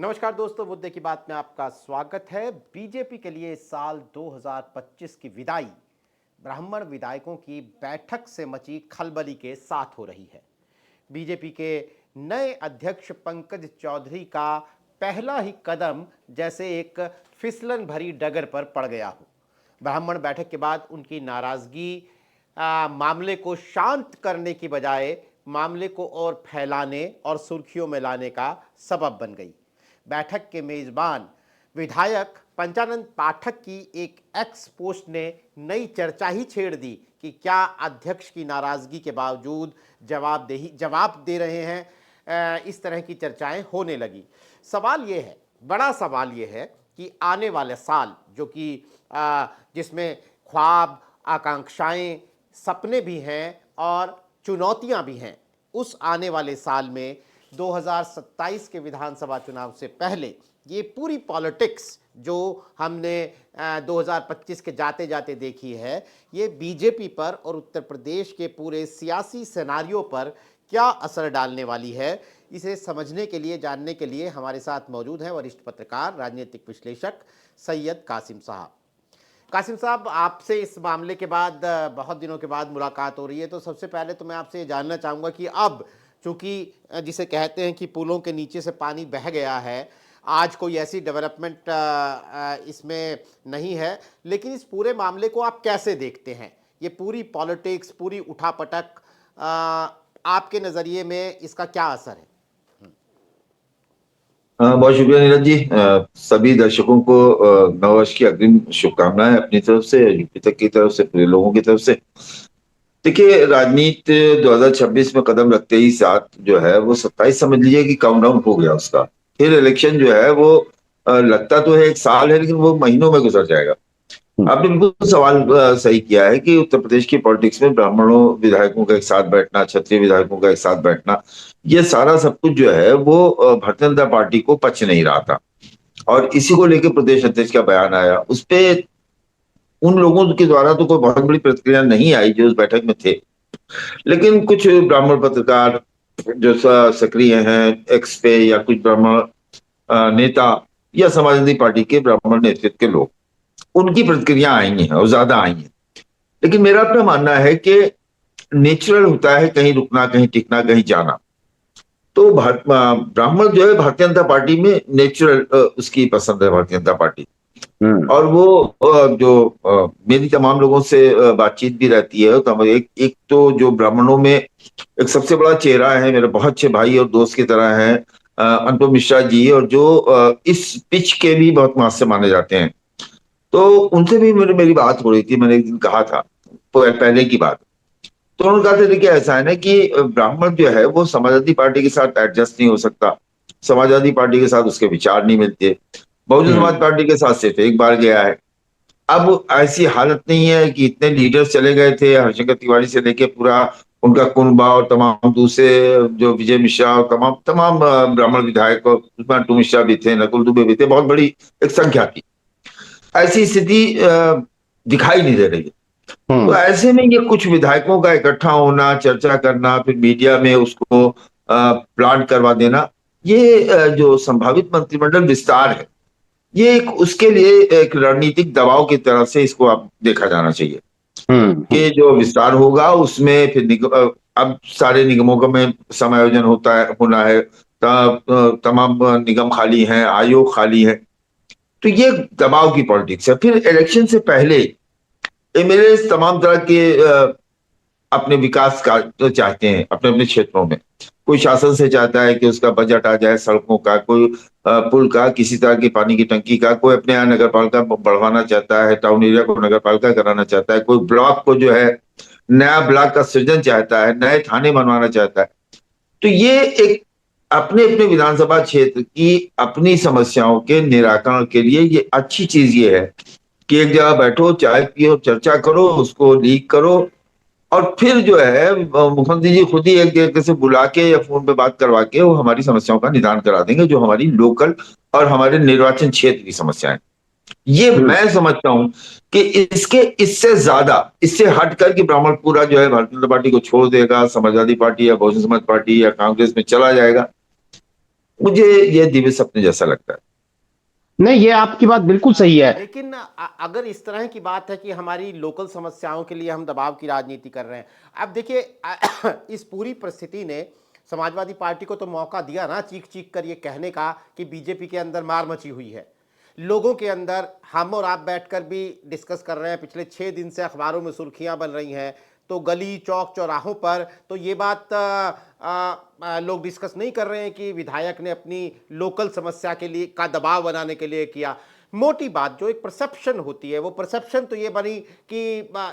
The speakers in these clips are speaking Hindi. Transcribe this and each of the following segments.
नमस्कार दोस्तों, मुद्दे की बात में आपका स्वागत है। बीजेपी के लिए साल 2025 की विदाई ब्राह्मण विधायकों की बैठक से मची खलबली के साथ हो रही है। बीजेपी के नए अध्यक्ष पंकज चौधरी का पहला ही कदम जैसे एक फिसलन भरी डगर पर पड़ गया हो। ब्राह्मण बैठक के बाद उनकी नाराजगी मामले को शांत करने की बजाय मामले को और फैलाने और सुर्खियों में लाने का सबब बन गई। बैठक के मेजबान विधायक पंचानंद पाठक की एक एक्स पोस्ट ने नई चर्चा ही छेड़ दी कि क्या अध्यक्ष की नाराजगी के बावजूद जवाब दे रहे हैं। इस तरह की चर्चाएं होने लगी। सवाल ये है, बड़ा सवाल ये है कि आने वाले साल जो कि जिसमें ख्वाब, आकांक्षाएं, सपने भी हैं और चुनौतियां भी हैं, उस आने वाले साल में 2027 के विधानसभा चुनाव से पहले ये पूरी पॉलिटिक्स जो हमने 2025 के जाते जाते देखी है, ये बीजेपी पर और उत्तर प्रदेश के पूरे सियासी सिनेरियो पर क्या असर डालने वाली है, इसे समझने के लिए, जानने के लिए हमारे साथ मौजूद हैं वरिष्ठ पत्रकार, राजनीतिक विश्लेषक सैयद कासिम साहब। कासिम साहब, आपसे इस मामले के बाद बहुत दिनों के बाद मुलाकात हो रही है, तो सबसे पहले तो मैं आपसे ये जानना चाहूँगा कि अब चूँकि जिसे कहते हैं कि पुलों के नीचे से पानी बह गया है, आज कोई ऐसी डेवलपमेंट इसमें नहीं है, लेकिन इस पूरे मामले को आप कैसे देखते हैं? ये पूरी पॉलिटिक्स, पूरी उठापटक, आपके नज़रिए में इसका क्या असर है? बहुत शुक्रिया नीरज जी। सभी दर्शकों को नववर्ष की अग्रिम शुभकामनाएं अपनी तरफ से, यूपी तक की तरफ से, पूरे लोगों की तरफ से। देखिए, राजनीति 2026 में कदम रखते ही साथ जो है वो 27 समझ लीजिए कि काउंटडाउन हो गया उसका। फिर इलेक्शन जो है वो लगता तो है एक साल है, लेकिन वो महीनों में गुजर जाएगा। आपने बिल्कुल सवाल सही किया है कि उत्तर प्रदेश की पॉलिटिक्स में ब्राह्मणों विधायकों का एक साथ बैठना, क्षत्रिय विधायकों का एक साथ बैठना, ये सारा सब कुछ जो है वो भारतीय जनता पार्टी को पच नहीं रहा था। और इसी को लेकर प्रदेश अध्यक्ष का बयान आया। उस पे उन लोगों के द्वारा तो कोई बहुत बड़ी प्रतिक्रिया नहीं आई जो उस बैठक में थे, लेकिन कुछ ब्राह्मण पत्रकार जो सक्रिय हैं एक्स पे, या कुछ ब्राह्मण नेता या समाजवादी पार्टी के ब्राह्मण नेतृत्व के लोग, उनकी प्रतिक्रिया आई हैं और ज्यादा आई हैं। लेकिन मेरा अपना मानना है कि नेचुरल होता है कहीं रुकना, कहीं टिकना, कहीं जाना। तो ब्राह्मण जो है भारतीय जनता पार्टी में नेचुरल उसकी पसंद है भारतीय जनता पार्टी। और वो जो मेरी तमाम लोगों से बातचीत भी रहती है, तो एक तो जो ब्राह्मणों में एक सबसे बड़ा चेहरा है, मेरे बहुत अच्छे भाई और दोस्त की तरह हैं अनुपम मिश्रा जी, और जो इस पिच के भी बहुत मास्टर माने जाते हैं। तो उनसे भी मेरी बात हो रही थी। मैंने एक दिन कहा था, पहले की बात, तो उन्होंने कहा था देखिए ऐसा है ना कि ब्राह्मण जो है वो समाजवादी पार्टी के साथ एडजस्ट नहीं हो सकता, समाजवादी पार्टी के साथ उसके विचार नहीं मिलते, बहुजन समाज पार्टी के साथ सिर्फ एक बार गया है। अब ऐसी हालत नहीं है कि इतने लीडर्स चले गए थे, हरिशंकर तिवारी से लेके पूरा उनका कुनबा और तमाम दूसरे जो विजय मिश्रा और तमाम तमाम ब्राह्मण विधायक, उसमें अट्टू मिश्रा भी थे, नकुल दुबे भी थे, बहुत बड़ी एक संख्या थी। ऐसी स्थिति दिखाई नहीं दे रही है। तो ऐसे में ये कुछ विधायकों का इकट्ठा होना, चर्चा करना, फिर मीडिया में उसको प्लांट करवा देना, ये जो संभावित मंत्रिमंडल विस्तार है, ये एक उसके लिए एक रणनीतिक दबाव की तरह से इसको आप देखा जाना चाहिए कि जो विस्तार होगा उसमें फिर अब सारे निगमों का में समायोजन होना है, तमाम निगम खाली हैं, आयोग खाली है। तो ये दबाव की पॉलिटिक्स है। फिर इलेक्शन से पहले एमएलए तमाम तरह के अपने विकास का तो चाहते हैं अपने अपने क्षेत्रों में। कोई शासन से चाहता है कि उसका बजट आ जाए सड़कों का, कोई पुल का, किसी तरह की पानी की टंकी का, कोई अपने यहाँ नगर पालिका बढ़वाना चाहता है, टाउन एरिया को नगर पालिका कराना चाहता है, कोई ब्लॉक को जो है नया ब्लॉक का सृजन चाहता है, नए थाने बनवाना चाहता है। तो ये एक अपने अपने विधानसभा क्षेत्र की अपनी समस्याओं के निराकरण के लिए ये अच्छी चीज ये है कि एक जगह बैठो, चाय पियो, चर्चा करो, उसको लीक करो, और फिर जो है मुख्यमंत्री जी खुद ही एक तरीके से बुला के या फोन पे बात करवा के वो हमारी समस्याओं का निदान करा देंगे, जो हमारी लोकल और हमारे निर्वाचन क्षेत्र की समस्याएं। ये मैं समझता हूं कि इससे ज्यादा, इससे हट कर कि ब्राह्मण पूरा जो है भारतीय जनता पार्टी को छोड़ देगा, समाजवादी पार्टी या बहुजन समाज पार्टी या कांग्रेस में चला जाएगा, मुझे यह दिव्य सपने जैसा लगता है। नहीं, ये आपकी बात बिल्कुल सही है। लेकिन अगर इस तरह की बात है कि हमारी लोकल समस्याओं के लिए हम दबाव की राजनीति कर रहे हैं, अब देखिए इस पूरी परिस्थिति ने समाजवादी पार्टी को तो मौका दिया ना चीख चीख कर ये कहने का कि बीजेपी के अंदर मार मची हुई है। लोगों के अंदर हम और आप बैठकर भी डिस्कस कर रहे हैं, पिछले 6 दिन से अखबारों में सुर्खियां बन रही हैं, तो गली चौक चौराहों पर तो ये बात लोग डिस्कस नहीं कर रहे हैं कि विधायक ने अपनी लोकल समस्या के लिए का दबाव बनाने के लिए किया। मोटी बात जो एक परसेप्शन होती है, वो परसेप्शन तो ये बनी कि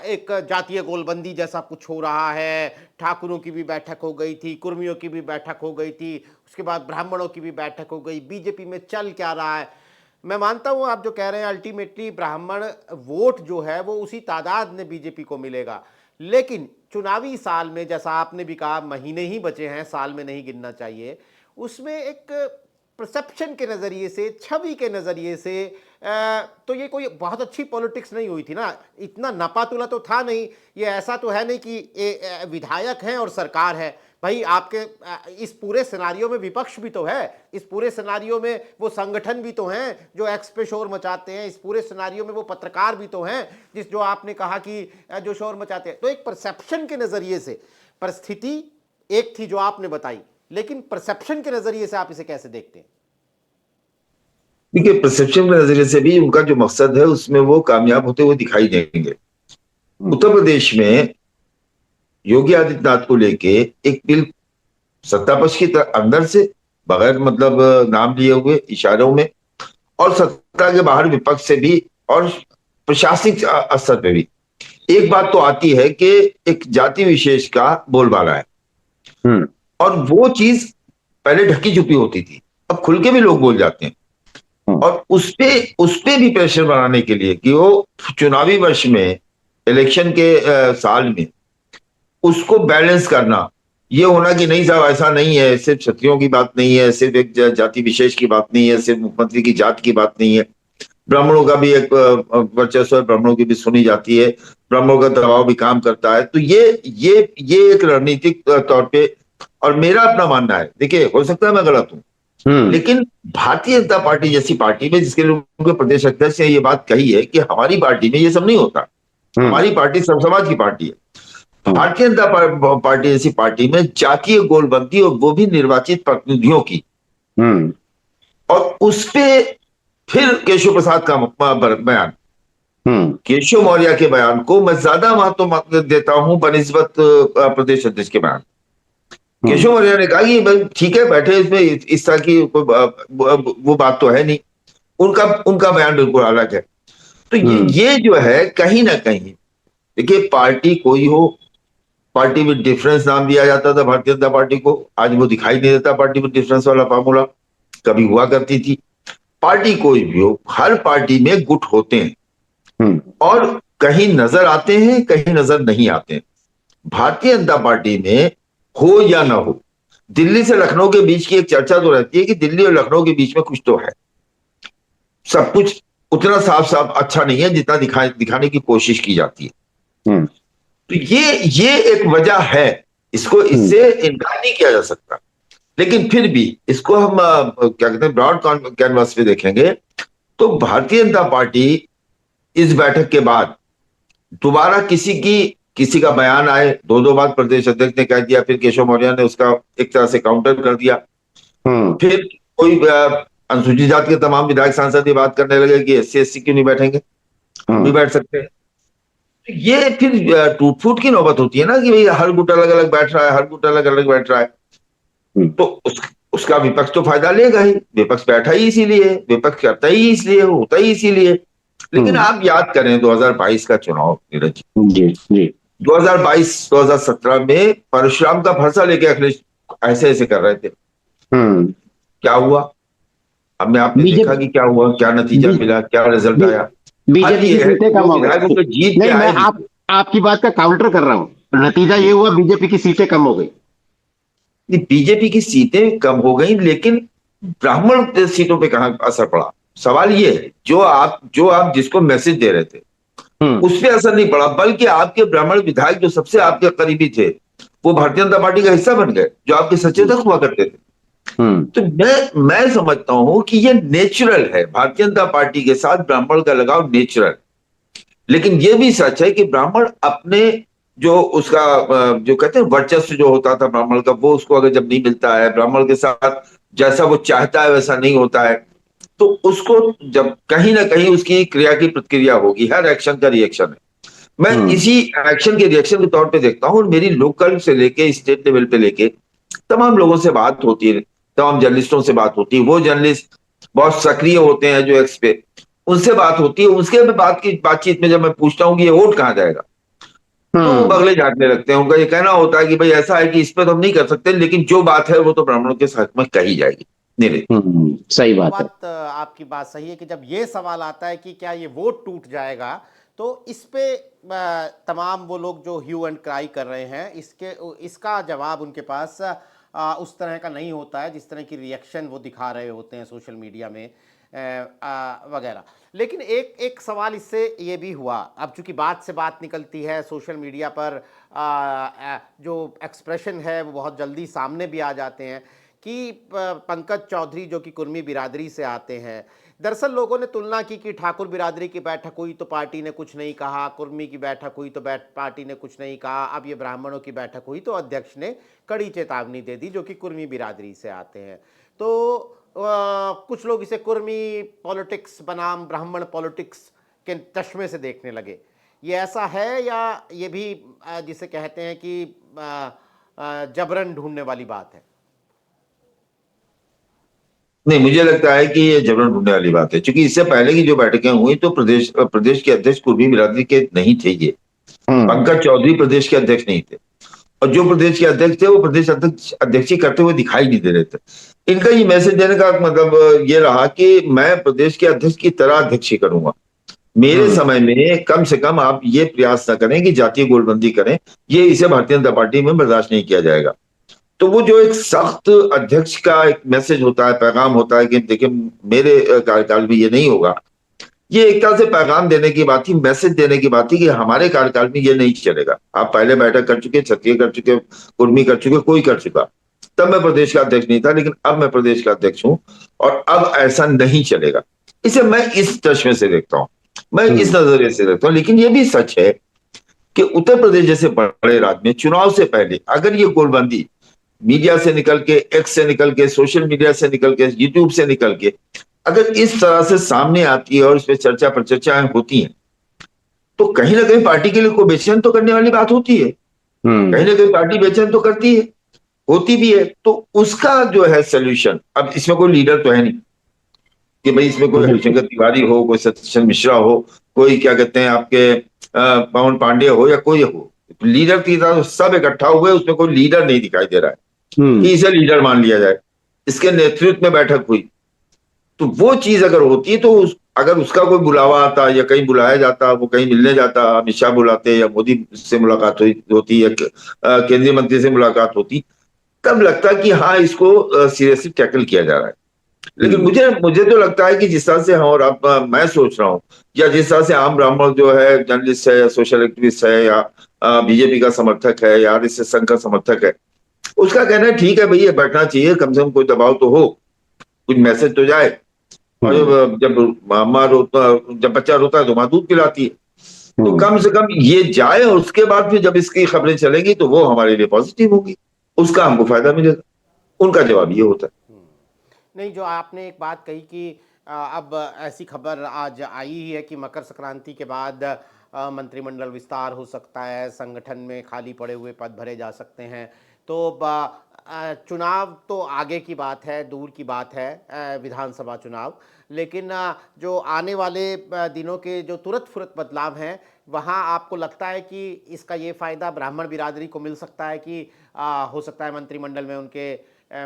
एक जातीय गोलबंदी जैसा कुछ हो रहा है। ठाकुरों की भी बैठक हो गई थी, कुर्मियों की भी बैठक हो गई थी, उसके बाद ब्राह्मणों की भी बैठक हो गई। बीजेपी में चल क्या रहा है? मैं मानता हूं आप जो कह रहे हैं अल्टीमेटली ब्राह्मण वोट जो है वो उसी तादाद में बीजेपी को मिलेगा, लेकिन चुनावी साल में जैसा आपने भी कहा महीने ही बचे हैं, साल में नहीं गिनना चाहिए, उसमें एक परसेप्शन के नज़रिए से, छवि के नज़रिए से तो ये कोई बहुत अच्छी पॉलिटिक्स नहीं हुई थी ना। इतना नपातुला तो था नहीं, ये ऐसा तो है नहीं कि विधायक हैं और सरकार है। भाई आपके इस पूरे सिनारियो में विपक्ष भी तो है, इस पूरे सिनारियो में वो संगठन भी तो हैं जो एक्स पे शोर मचाते हैं, इस पूरे सिनारियो में वो पत्रकार भी तो हैं जिस जो आपने कहा कि जो शोर मचाते हैं। तो एक परसेप्शन के नज़रिए से परिस्थिति एक थी जो आपने बताई, लेकिन परसेप्शन के नज़रिए से आप इसे कैसे देखते हैं? देखिए, परसेप्शन के नजरिए से भी उनका जो मकसद है उसमें वो कामयाब होते हुए दिखाई देंगे। उत्तर प्रदेश में योगी आदित्यनाथ को लेके एक बिल सत्ता पक्ष की अंदर से बगैर मतलब नाम लिए हुए इशारों में, और सत्ता के बाहर विपक्ष से भी और प्रशासनिक स्तर पे भी एक बात तो आती है कि एक जाति विशेष का बोलबाला है। और वो चीज पहले ढकी छुपी होती थी, अब खुल के भी लोग बोल जाते हैं। और उसपे भी प्रेशर बनाने के लिए कि वो चुनावी वर्ष में, इलेक्शन के साल में उसको बैलेंस करना, ये होना कि नहीं साहब ऐसा नहीं है, सिर्फ क्षत्रियों की बात नहीं है, सिर्फ एक जाति विशेष की बात नहीं है, सिर्फ मुख्यमंत्री की जात की बात नहीं है, ब्राह्मणों का भी एक वर्चस्व है, ब्राह्मणों की भी सुनी जाती है, ब्राह्मणों का दबाव भी काम करता है। तो ये एक रणनीतिक तौर पे, और मेरा अपना मानना है, देखिए हो सकता है मैं गलत हूं, लेकिन भारतीय जनता पार्टी जैसी पार्टी में जिसके उनके प्रदेश अध्यक्ष ने ये बात कही है कि हमारी पार्टी में ये सब नहीं होता, हमारी पार्टी सब समाज की पार्टी है। भारतीय जनता पार्टी जैसी पार्टी में जातीय गोलबंदी, और वो भी निर्वाचित प्रतिनिधियों की, और उसपे फिर केशव प्रसाद का बयान, केशव मौर्य के बयान को मैं ज्यादा महत्व देता हूं बनिस्बत प्रदेश अध्यक्ष के बयान। केशव मौर्य ने कहा कि ठीक है बैठे, इसमें इस तरह की वो बात तो है नहीं, उनका बयान बिल्कुल अलग है। तो ये जो है कहीं ना कहीं, देखिए पार्टी कोई हो, पार्टी विद डिफरेंस नाम दिया जाता था भारतीय जनता पार्टी को, आज वो दिखाई नहीं देता पार्टी विद डिफरेंस वाला फार्मूला, कभी हुआ करती थी। पार्टी कोई भी हो, हर पार्टी में गुट होते हैं और कहीं नजर आते हैं, कहीं नजर नहीं आते हैं। भारतीय जनता पार्टी में हो या ना हो, दिल्ली से लखनऊ के बीच की एक चर्चा तो रहती है कि दिल्ली और लखनऊ के बीच में कुछ तो है, सब कुछ उतना साफ साफ अच्छा नहीं है जितना दिखाने की कोशिश की जाती है। तो ये एक वजह है, इसको इससे इनकार नहीं किया जा सकता। लेकिन फिर भी इसको हम क्या कहते हैं, ब्रॉड कैनवास पे देखेंगे तो भारतीय जनता पार्टी इस बैठक के बाद दोबारा किसी का बयान आए, दो बार प्रदेश अध्यक्ष ने कह दिया, फिर केशव मौर्य ने उसका एक तरह से काउंटर कर दिया, फिर कोई अनुसूचित जाति के तमाम विधायक सांसद ये बात करने लगे कि SC/ST क्यों नहीं बैठेंगे, हम भी बैठ सकते हैं। ये फिर टूट फूट की नौबत होती है ना कि भाई हर गुट अलग अलग बैठ रहा है, हर गुट अलग अलग बैठ रहा है, तो उसका विपक्ष तो फायदा लेगा ही। विपक्ष बैठा ही इसीलिए, विपक्ष करता ही इसलिए, होता ही इसीलिए। लेकिन आप याद करें 2022 का चुनाव, नीरज जी, 2022-2017 में परशुराम का फरसा लेके अखिलेश ऐसे कर रहे थे, क्या हुआ हमने आपने देखा कि क्या हुआ, क्या नतीजा मिला, क्या रिजल्ट आया। बीजेपी की सीटें कम हो गई। जीत नहीं, मैं आपकी बात का काउंटर कर रहा हूं, नतीजा ये हुआ बीजेपी की सीटें कम हो गई। बीजेपी की सीटें कम हो गई, लेकिन ब्राह्मण सीटों पे कहां असर पड़ा? सवाल ये है, जो आप जिसको मैसेज दे रहे थे उस पर असर नहीं पड़ा, बल्कि आपके ब्राह्मण विधायक जो सबसे आपके करीबी थे वो भारतीय जनता पार्टी का हिस्सा बन गए, जो आपके सचेतक हुआ करते थे। तो मैं समझता हूं कि ये नेचुरल है, भारतीय जनता पार्टी के साथ ब्राह्मण का लगाव नेचुरल। लेकिन ये भी सच है कि ब्राह्मण अपने जो उसका जो कहते हैं वर्चस्व जो होता था ब्राह्मण का, वो उसको अगर जब नहीं मिलता है, ब्राह्मण के साथ जैसा वो चाहता है वैसा नहीं होता है, तो उसको जब कहीं ना कहीं उसकी क्रिया की प्रतिक्रिया होगी, हर एक्शन का रिएक्शन है। मैं इसी एक्शन के रिएक्शन के तौर पे देखता हूँ, और मेरी लोकल से लेके स्टेट लेवल पे लेके तमाम लोगों से बात होती है, तमाम जर्नलिस्टों से बात होती है। वो जर्नलिस्ट बहुत सक्रिय होते हैं जो एक्स पे, उनसे बात होती है। उसके भी बातचीत में जब मैं पूछता हूँ कि ये वोट कहाँ जाएगा, तो वो बगले झाड़ने लगते हैं। उनका ये कहना होता है कि भाई ऐसा है कि इस पे तो हम नहीं कर सकते, लेकिन जो बात है वो तो ब्राह्मणों के हक में कही जाएगी। सही वो बात है। बात आपकी बात सही है कि जब ये सवाल आता है कि क्या ये वोट टूट जाएगा, तो इस पे तमाम वो लोग जो ह्यू एंड क्राई कर रहे हैं, इसका जवाब उनके पास उस तरह का नहीं होता है जिस तरह की रिएक्शन वो दिखा रहे होते हैं सोशल मीडिया में वगैरह। लेकिन एक सवाल इससे ये भी हुआ, अब चूंकि बात से बात निकलती है सोशल मीडिया पर, जो एक्सप्रेशन है वो बहुत जल्दी सामने भी आ जाते हैं कि पंकज चौधरी जो कि कुर्मी बिरादरी से आते हैं, दरअसल लोगों ने तुलना की कि ठाकुर बिरादरी की बैठक हुई तो पार्टी ने कुछ नहीं कहा, कुर्मी की बैठक हुई तो पार्टी ने कुछ नहीं कहा, अब ये ब्राह्मणों की बैठक हुई तो अध्यक्ष ने कड़ी चेतावनी दे दी जो कि कुर्मी बिरादरी से आते हैं। तो कुछ लोग इसे कुर्मी पॉलिटिक्स बनाम ब्राह्मण पॉलिटिक्स के चश्मे से देखने लगे। ये ऐसा है या ये भी जिसे कहते हैं कि जबरन ढूंढने वाली बात है? नहीं, मुझे लगता है कि ये जबरन ढूंढने वाली बात है, क्योंकि इससे पहले की जो बैठकें हुई तो प्रदेश के अध्यक्ष कुर्मी बिरादरी के नहीं थे। ये पंकज चौधरी प्रदेश के अध्यक्ष नहीं थे, और जो प्रदेश के अध्यक्ष थे वो प्रदेश अध्यक्ष करते हुए दिखाई नहीं दे रहे थे। इनका ये मैसेज देने का मतलब ये रहा कि मैं प्रदेश के अध्यक्ष की तरह अध्यक्ष करूंगा, मेरे समय में कम से कम आप ये प्रयास न करें कि जातीय गोलबंदी करें, ये इसे भारतीय जनता पार्टी में बर्दाश्त नहीं किया जाएगा। तो वो जो एक सख्त अध्यक्ष का एक मैसेज होता है, पैगाम होता है कि देखिए मेरे कार्यकाल में ये नहीं होगा, ये एक तरह से पैगाम देने की बात थी, मैसेज देने की बात थी कि हमारे कार्यकाल में ये नहीं चलेगा। आप पहले बैठक कर चुके, क्षत्रिय कर चुके, कुर्मी कर चुके, कोई कर चुका, तब मैं प्रदेश का अध्यक्ष नहीं था, लेकिन अब मैं प्रदेश का अध्यक्ष हूं और अब ऐसा नहीं चलेगा। इसे मैं इस चश्मे से देखता हूं, मैं इस नजरिए से देखता हूं। लेकिन ये भी सच है कि उत्तर प्रदेश जैसे बड़े राज्य में चुनाव से पहले अगर ये गोलबंदी मीडिया से निकल के, एक्स से निकल के, सोशल मीडिया से निकल के, यूट्यूब से निकल के अगर इस तरह से सामने आती है और इस पर चर्चा पर चर्चाएं होती हैं, तो कहीं ना कहीं पार्टी के लिए कोई बेचैन तो करने वाली बात होती है, कहीं ना कहीं पार्टी बेचैन तो करती है, होती भी है। तो उसका जो है सोल्यूशन, अब इसमें कोई लीडर तो है नहीं कि भाई इसमें कोई हरिशंकर तिवारी हो, कोई सत्येंद्र मिश्रा हो, कोई क्या कहते हैं आपके पवन पांडे हो, या कोई हो लीडर की तरह सब इकट्ठा हुए, उसमें कोई लीडर नहीं दिखाई दे रहा है कि इसे लीडर मान लिया जाए। इसके नेतृत्व में बैठक हुई, तो वो चीज अगर होती तो अगर उसका कोई बुलावा आता या कहीं बुलाया जाता, वो कहीं मिलने जाता, अमित शाह बुलाते या मोदी से मुलाकात होती या केंद्रीय मंत्री से मुलाकात होती, तब लगता कि हाँ इसको सीरियसली टैकल किया जा रहा है। लेकिन मुझे तो लगता है कि जिस तरह से हम और आप मैं सोच रहा हूँ, या जिस तरह से आम ब्राह्मण जो है, जर्नलिस्ट है या सोशल एक्टिविस्ट है या बीजेपी का समर्थक है या आरएसएस संघ का समर्थक है, उसका कहना है ठीक है भाई ये बैठना चाहिए, कम से कम कोई दबाव तो हो, कुछ मैसेज तो जाए। और जब बच्चा रोता है तो माँ दूध पिलाती है, तो कम से कम ये जाए, और उसके बाद फिर जब इसकी खबरें चलेगी तो वो हमारे लिए पॉजिटिव होगी, उसका हमको फायदा मिलेगा। उनका जवाब ये होता है। नहीं, जो आपने एक बात कही कि अब ऐसी खबर आज आई ही है कि मकर संक्रांति के बाद मंत्रिमंडल विस्तार हो सकता है, संगठन में खाली पड़े हुए पद भरे जा सकते हैं। तो चुनाव तो आगे की बात है, दूर की बात है, विधानसभा चुनाव, लेकिन जो आने वाले दिनों के जो तुरंत फुरत बदलाव हैं, वहाँ आपको लगता है कि इसका ये फ़ायदा ब्राह्मण बिरादरी को मिल सकता है कि हो सकता है मंत्रिमंडल में उनके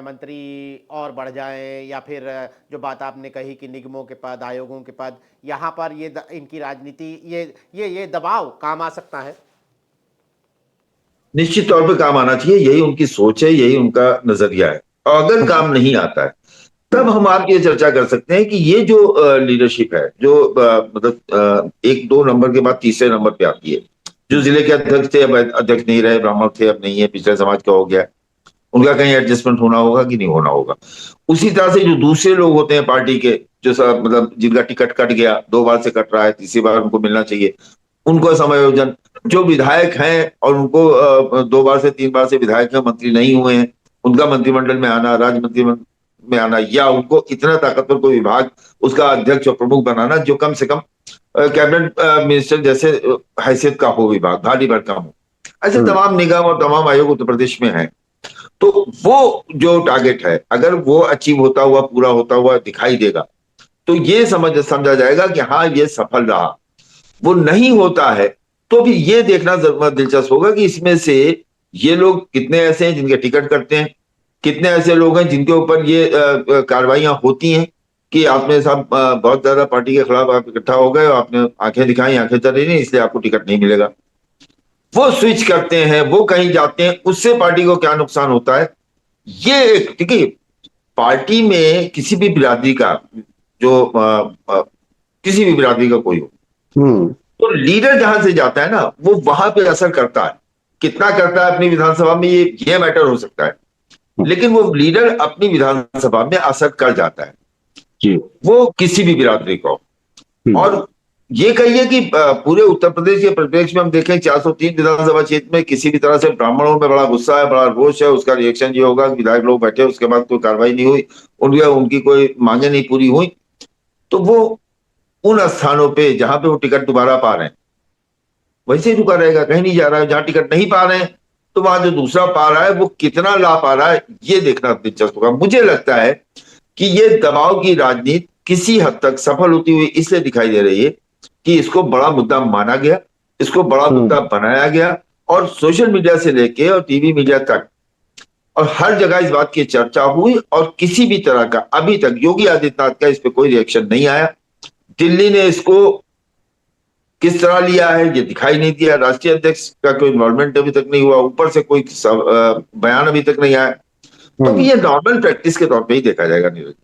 मंत्री और बढ़ जाएं, या फिर जो बात आपने कही कि निगमों के पद, आयोगों के पद, यहाँ पर ये इनकी राजनीति, ये दबाव काम आ सकता है? निश्चित तौर पे काम आना चाहिए, यही उनकी सोच है, यही उनका नजरिया है। और अगर काम नहीं आता है तब हम आप ये चर्चा कर सकते हैं कि ये जो लीडरशिप है, जो मतलब 1-2 नंबर के बाद तीसरे नंबर पे आती है, जो जिले के अध्यक्ष थे अब अध्यक्ष नहीं रहे, ब्राह्मण थे अब नहीं है, पिछले समाज का हो गया, उनका कहीं एडजस्टमेंट होना होगा कि नहीं होना होगा। उसी तरह से जो दूसरे लोग होते हैं पार्टी के, जो सब मतलब जिनका टिकट कट गया, 2 बार से कट रहा है, तीसरी बार उनको मिलना चाहिए, उनको समायोजन। जो विधायक हैं और उनको 2 बार से 3 बार से विधायक हैं, मंत्री नहीं हुए हैं, उनका मंत्रिमंडल में आना, राज्य मंत्रिमंडल में आना, या उनको इतना ताकतवर कोई विभाग उसका अध्यक्ष और प्रमुख बनाना जो कम से कम कैबिनेट मिनिस्टर जैसे हैसियत का हो, विभाग भारी भरकम हो। ऐसे तमाम निगम और तमाम आयोग उत्तर प्रदेश में हैं। तो वो जो टारगेट है, अगर वो अचीव होता हुआ, पूरा होता हुआ दिखाई देगा, तो ये समझा जाएगा कि हाँ, ये सफल रहा। वो नहीं होता है तो भी ये देखना जरूर दिलचस्प होगा कि इसमें से ये लोग कितने ऐसे हैं जिनके टिकट कटते हैं, कितने ऐसे लोग हैं जिनके ऊपर ये कार्रवाइयां होती हैं कि आपने साहब बहुत ज्यादा पार्टी के खिलाफ आप इकट्ठा हो गए, आपने आंखें दिखाई, आंखें चली नहीं, इसलिए आपको टिकट नहीं मिलेगा। वो स्विच करते हैं, वो कहीं जाते हैं, उससे पार्टी को क्या नुकसान होता है, ये एक देखिए, पार्टी में किसी भी बिरादरी का जो किसी भी बिरादरी का कोई हो, तो लीडर जहां से जाता है ना, वो वहां पे असर करता है। कितना करता है अपनी विधानसभा में, ये मैटर हो सकता है, लेकिन वो लीडर अपनी विधानसभा में असर कर जाता है जी। वो किसी भी बिरादरी को। और ये कहिए कि पूरे उत्तर प्रदेश के परिप्रेक्ष्य में हम देखें, 403 विधानसभा क्षेत्र में किसी भी तरह से ब्राह्मणों में बड़ा गुस्सा है, बड़ा रोष है। उसका रिएक्शन ये होगा कि विधायक लोग बैठे, उसके बाद कोई कार्रवाई नहीं हुई, उनकी कोई मांगे नहीं पूरी हुई, तो वो उन स्थानों पे जहां पे वो टिकट दोबारा पा रहे हैं वैसे ही रुका रहेगा, कहीं नहीं जा रहा है। जहां टिकट नहीं पा रहे हैं, तो वहां जो दूसरा पा रहा है वो कितना ला पा रहा है, ये देखना दिलचस्प होगा। मुझे लगता है कि ये दबाव की राजनीति किसी हद तक सफल होती हुई इसलिए दिखाई दे रही है कि इसको बड़ा मुद्दा माना गया, इसको बड़ा मुद्दा बनाया गया, और सोशल मीडिया से लेके और टीवी मीडिया तक और हर जगह इस बात की चर्चा हुई, और किसी भी तरह का अभी तक योगी आदित्यनाथ का इस पे कोई रिएक्शन नहीं आया। दिल्ली ने इसको किस तरह लिया है ये दिखाई नहीं दिया, राष्ट्रीय अध्यक्ष का कोई इन्वॉल्वमेंट अभी तक नहीं हुआ, ऊपर से कोई बयान अभी तक नहीं आया। तो ये नॉर्मल प्रैक्टिस के तौर पे ही देखा जाएगा नीरज।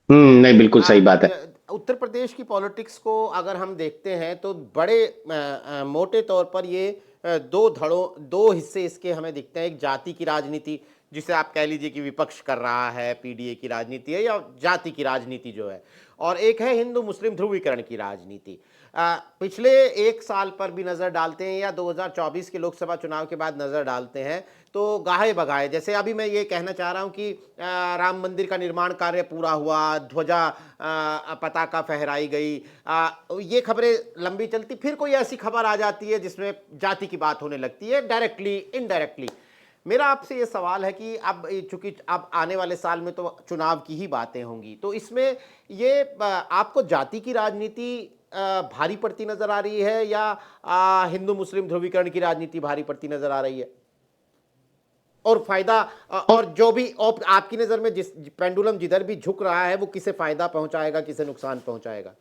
नहीं, बिल्कुल सही बात है। उत्तर प्रदेश की पॉलिटिक्स को अगर हम देखते हैं तो बड़े मोटे तौर पर ये दो हिस्से इसके हमें दिखते हैं। एक जाति की राजनीति, जिसे आप कह लीजिए कि विपक्ष कर रहा है, पीडीए की राजनीति है या जाति की राजनीति जो है, और एक है हिंदू मुस्लिम ध्रुवीकरण की राजनीति। पिछले 1 साल पर भी नज़र डालते हैं या 2024 के लोकसभा चुनाव के बाद नज़र डालते हैं तो गाहे बगाहे, जैसे अभी मैं ये कहना चाह रहा हूँ कि राम मंदिर का निर्माण कार्य पूरा हुआ, ध्वजा पताका फहराई गई, ये खबरें लंबी चलती, फिर कोई ऐसी खबर आ जाती है जिसमें जाति की बात होने लगती है, डायरेक्टली इनडायरेक्टली। मेरा आपसे ये सवाल है कि अब चूंकि अब आने वाले साल में तो चुनाव की ही बातें होंगी, तो इसमें ये आपको जाति की राजनीति भारी पड़ती नजर आ रही है या हिंदू मुस्लिम ध्रुवीकरण की राजनीति भारी पड़ती नजर आ रही है? और फायदा और जो भी आपकी नजर में जिस पेंडुलम जिधर भी झुक रहा है वो किसे फायदा पहुंचाएगा, किसे नुकसान पहुंचाएगा?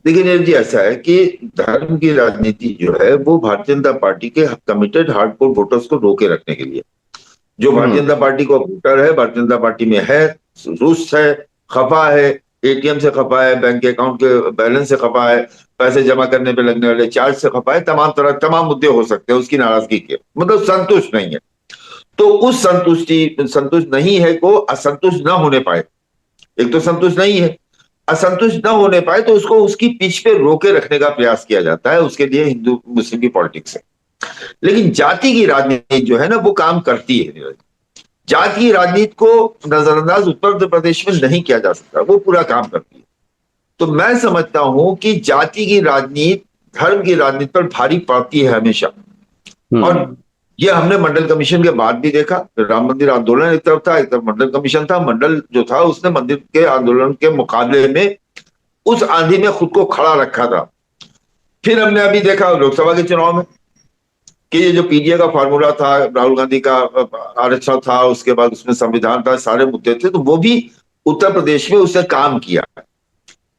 देखिए नीरज जी, ऐसा है कि धर्म की राजनीति जो है वो भारतीय जनता पार्टी के कमिटेड हार्डकोर वोटर्स को रोके रखने के लिए, जो भारतीय जनता पार्टी को वोटर है, भारतीय जनता पार्टी में है, रुष्ट है, खफा है, एटीएम से खफा है, बैंक अकाउंट के बैलेंस से खफा है, पैसे जमा करने पे लगने वाले चार्ज से खफा है, तमाम मुद्दे हो सकते हैं उसकी नाराजगी के, मतलब संतुष्ट नहीं है। तो उस संतुष्ट नहीं है को असंतुष्ट न होने पाए, एक तो संतुष्ट नहीं है, असंतुष्ट न होने पाए तो उसको उसकी पिच पे रोके रखने का प्रयास किया जाता है। उसके लिए हिंदू मुस्लिम की पॉलिटिक्स है। लेकिन जाति की राजनीति जो है ना वो काम करती है। जाति की राजनीति को नजरअंदाज उत्तर प्रदेश में नहीं किया जा सकता, वो पूरा काम करती है। तो मैं समझता हूं कि जाति की राजनीति धर्म की राजनीति पर भारी पड़ती है हमेशा, और ये हमने मंडल कमीशन के बाद भी देखा। राम मंदिर आंदोलन एक तरफ था, एक तरफ मंडल कमीशन था। मंडल जो था उसने मंदिर के आंदोलन के मुकाबले में उस आंधी में खुद को खड़ा रखा था। फिर हमने अभी देखा लोकसभा के चुनाव में कि ये जो पीडीए का फार्मूला था, राहुल गांधी का आरक्षण था, उसके बाद उसमें संविधान था, सारे मुद्दे थे, तो वो भी उत्तर प्रदेश में उसने काम किया।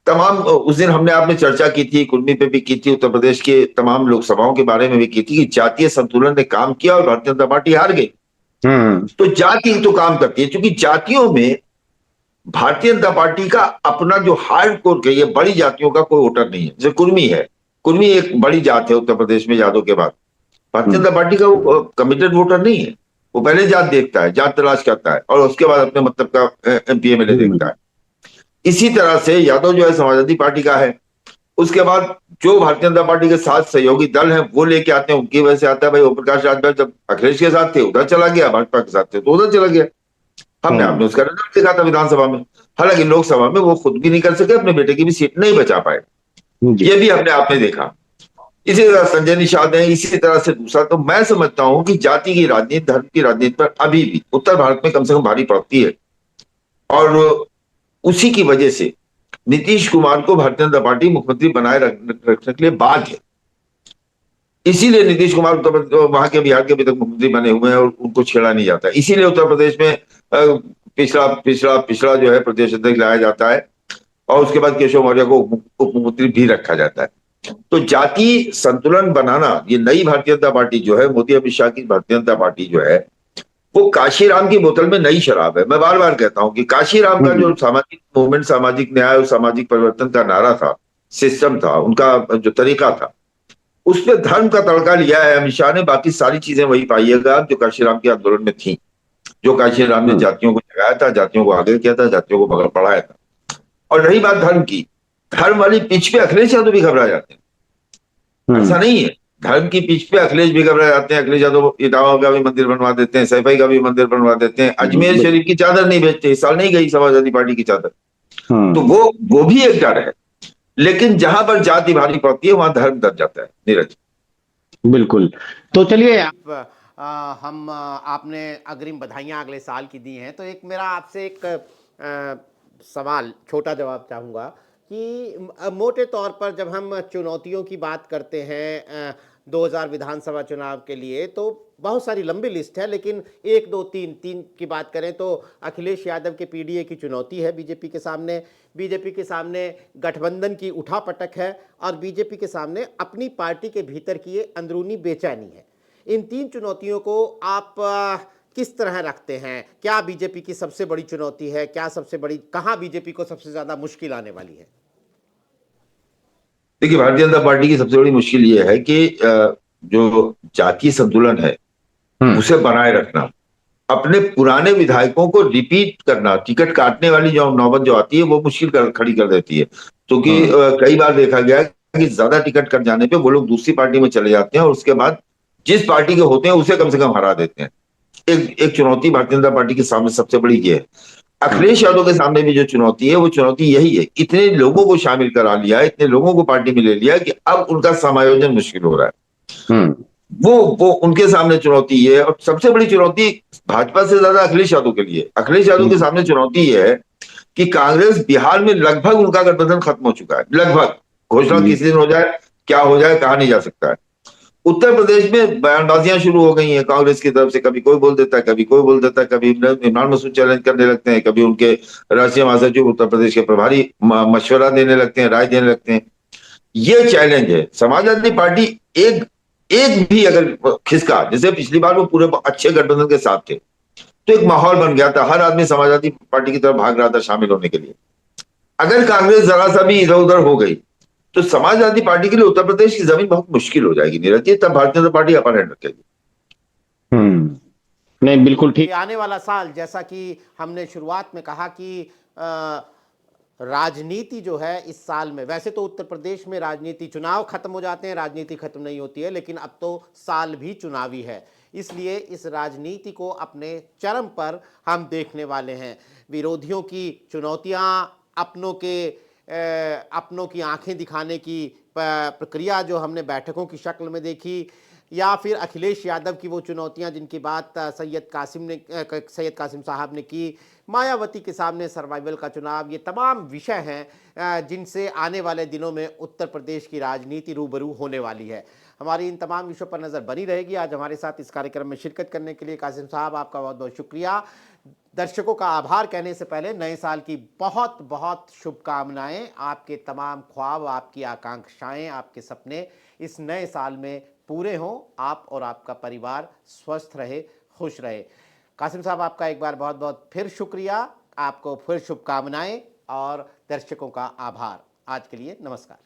तमाम उस दिन हमने आपने चर्चा की थी, कुर्मी पे भी की थी, उत्तर प्रदेश के तमाम लोकसभाओं के बारे में भी की थी कि जातीय संतुलन ने काम किया और भारतीय जनता पार्टी हार गई। तो जाति तो काम करती है, क्योंकि जातियों में भारतीय जनता पार्टी का अपना जो हार्ड कोर के ये बड़ी जातियों का कोई वोटर नहीं है। जैसे कुर्मी है, कुर्मी एक बड़ी जात है उत्तर प्रदेश में यादव के बाद, भारतीय जनता पार्टी का वो कमिटेड वोटर नहीं है। वो पहले जात देखता है, जात तलाश करता है, और उसके बाद अपने मतलब का एमपी एमएलए देखता है। इसी तरह से यादव जो है समाजवादी पार्टी का है, उसके बाद जो भारतीय जनता पार्टी के साथ सहयोगी दल हैं वो लेके आते हैं, उनकी वजह से आता है। भाई ओम प्रकाश राजभर जब अखिलेश के साथ थे उधर चला गया, भाजपा के साथ थे तो उधर चला गया। हमने आपने उसका रिजल्ट देखा था विधानसभा में। हालांकि लोकसभा में वो खुद भी नहीं कर सके, अपने बेटे की भी सीट नहीं बचा पाए, ये भी हमने आपने देखा। इसी तरह संजय निषाद है, इसी तरह से दूसरा। तो मैं समझता हूं कि जाति की राजनीति, धर्म की राजनीति पर अभी भी उत्तर भारत में कम से कम भारी पड़ती है, और उसी की वजह से नीतीश कुमार को भारतीय जनता पार्टी मुख्यमंत्री बनाए रखने के लिए बाध्य है। इसीलिए नीतीश कुमार उत्तर प्रदेश, वहां के बिहार के अभी तक मुख्यमंत्री बने हुए हैं और उनको छेड़ा नहीं जाता। इसीलिए उत्तर प्रदेश में पिछड़ा पिछड़ा पिछड़ा जो है प्रदेश अध्यक्ष लाया जाता है, और उसके बाद केशव मौर्य को उप मुख्यमंत्री भी रखा जाता है। तो जाति संतुलन बनाना, ये नई भारतीय जनता पार्टी जो है, मोदी अमित शाह की भारतीय जनता पार्टी जो है, वो काशीराम की बोतल में नई शराब है। मैं बार बार कहता हूं कि काशीराम का जो सामाजिक मूवमेंट, सामाजिक न्याय और सामाजिक परिवर्तन का नारा था, सिस्टम था, उनका जो तरीका था, उसमें धर्म का तड़का लिया है अमित शाह ने। बाकी सारी चीजें वही पाइएगा जो काशीराम के आंदोलन में थी, जो काशीराम ने जातियों को जगाया था, जातियों को आगे किया था, जातियों को बढ़ाया था। और रही बात धर्म की, धर्म वाली पिच पे अखिलेश यादव भी घबरा जाते हैं, ऐसा नहीं है। धर्म की पिच पे अखिलेश भी घबरा जाते हैं। अखिलेश यादव इटावा का भी मंदिर बनवा देते हैं, सैफई का भी मंदिर बनवा देते हैं, अजमेर शरीफ की चादर नहीं बेचते, इस साल नहीं गई समाजवादी पार्टी की चादर। तो वो भी एक डर है। लेकिन जहां पर जाति भारी पड़ती है वहां धर्म दब जाता है। नीरज, बिल्कुल। तो चलिए आपने अग्रिम बधाइयां अगले साल की दी हैं, तो एक मेरा आपसे एक सवाल, छोटा जवाब चाहूँगा कि मोटे तौर पर जब हम चुनौतियों की बात करते हैं 2000 विधानसभा चुनाव के लिए, तो बहुत सारी लंबी लिस्ट है, लेकिन 1 2 3 की बात करें तो अखिलेश यादव के पीडीए की चुनौती है बीजेपी के सामने, बीजेपी के सामने गठबंधन की उठापटक है, और बीजेपी के सामने अपनी पार्टी के भीतर की ये अंदरूनी बेचैनी है। इन 3 चुनौतियों को आप किस तरह रखते हैं? क्या बीजेपी की सबसे बड़ी चुनौती है? क्या सबसे बड़ी, कहां बीजेपी को सबसे ज्यादा मुश्किल आने वाली है? देखिए, भारतीय जनता पार्टी की सबसे बड़ी मुश्किल ये है कि जो जातीय संतुलन है उसे बनाए रखना, अपने पुराने विधायकों को रिपीट करना, टिकट काटने वाली जो नौबत जो आती है वो मुश्किल खड़ी कर देती है। क्योंकि कई बार देखा गया कि ज्यादा टिकट कट जाने पे वो लोग दूसरी पार्टी में चले जाते हैं और उसके बाद जिस पार्टी के होते हैं उसे कम से कम हरा देते हैं। एक चुनौती भारतीय जनता पार्टी के सामने सबसे बड़ी ये है। अखिलेश यादव के सामने भी जो चुनौती है वो चुनौती यही है, इतने लोगों को शामिल करा लिया, इतने लोगों को पार्टी में ले लिया कि अब उनका समायोजन मुश्किल हो रहा है। वो उनके सामने चुनौती है। और सबसे बड़ी चुनौती भाजपा से ज्यादा अखिलेश यादव के लिए, अखिलेश यादव के सामने चुनौती ये है कि कांग्रेस बिहार में लगभग उनका गठबंधन खत्म हो चुका है, लगभग। घोषणा किसी दिन हो जाए, क्या हो जाए कहा नहीं जा सकता है। उत्तर प्रदेश में बयानबाजियां शुरू हो गई हैं कांग्रेस की तरफ से, कभी कोई बोल देता है, कभी कोई बोल देता है, कभी इमरान मसूद चैलेंज करने लगते हैं, कभी उनके राष्ट्रीय महासचिव उत्तर प्रदेश के प्रभारी मशवरा देने लगते हैं, राय देने लगते हैं। ये चैलेंज है। समाजवादी पार्टी एक भी अगर खिसका, जैसे पिछली बार वो पूरे अच्छे गठबंधन के साथ थे, तो एक माहौल बन गया था, हर आदमी समाजवादी पार्टी की तरफ भाग रहा था शामिल होने के लिए। अगर कांग्रेस जरा सा भी इधर उधर हो गई तो समाजवादी पार्टी के लिए उत्तर प्रदेश की जमीन बहुत मुश्किल हो जाएगी नीरज जी, तब Bharatiya Janata party upper hand रखेगी। नहीं, बिल्कुल ठीक। आने वाला साल, जैसा कि हमने शुरुआत में कहा कि राजनीति जो है इस साल में, वैसे तो उत्तर प्रदेश में राजनीति, चुनाव खत्म हो जाते हैं, राजनीति खत्म नहीं होती है, लेकिन अब तो साल भी चुनावी है, इसलिए इस राजनीति को अपने चरम पर हम देखने वाले हैं। विरोधियों की चुनौतियां, अपनों की आंखें दिखाने की प्रक्रिया जो हमने बैठकों की शक्ल में देखी, या फिर अखिलेश यादव की वो चुनौतियां जिनकी बात सैयद कासिम साहब ने की, मायावती के सामने सर्वाइवल का चुनाव, ये तमाम विषय हैं जिनसे आने वाले दिनों में उत्तर प्रदेश की राजनीति रूबरू होने वाली है। हमारी इन तमाम विषयों पर नज़र बनी रहेगी। आज हमारे साथ इस कार्यक्रम में शिरकत करने के लिए कासिम साहब आपका बहुत बहुत शुक्रिया। दर्शकों का आभार कहने से पहले नए साल की बहुत बहुत शुभकामनाएं। आपके तमाम ख्वाब, आपकी आकांक्षाएं, आपके सपने इस नए साल में पूरे हों। आप और आपका परिवार स्वस्थ रहे, खुश रहे। कासिम साहब, आपका एक बार बहुत बहुत फिर शुक्रिया, आपको फिर शुभकामनाएं और दर्शकों का आभार। आज के लिए नमस्कार।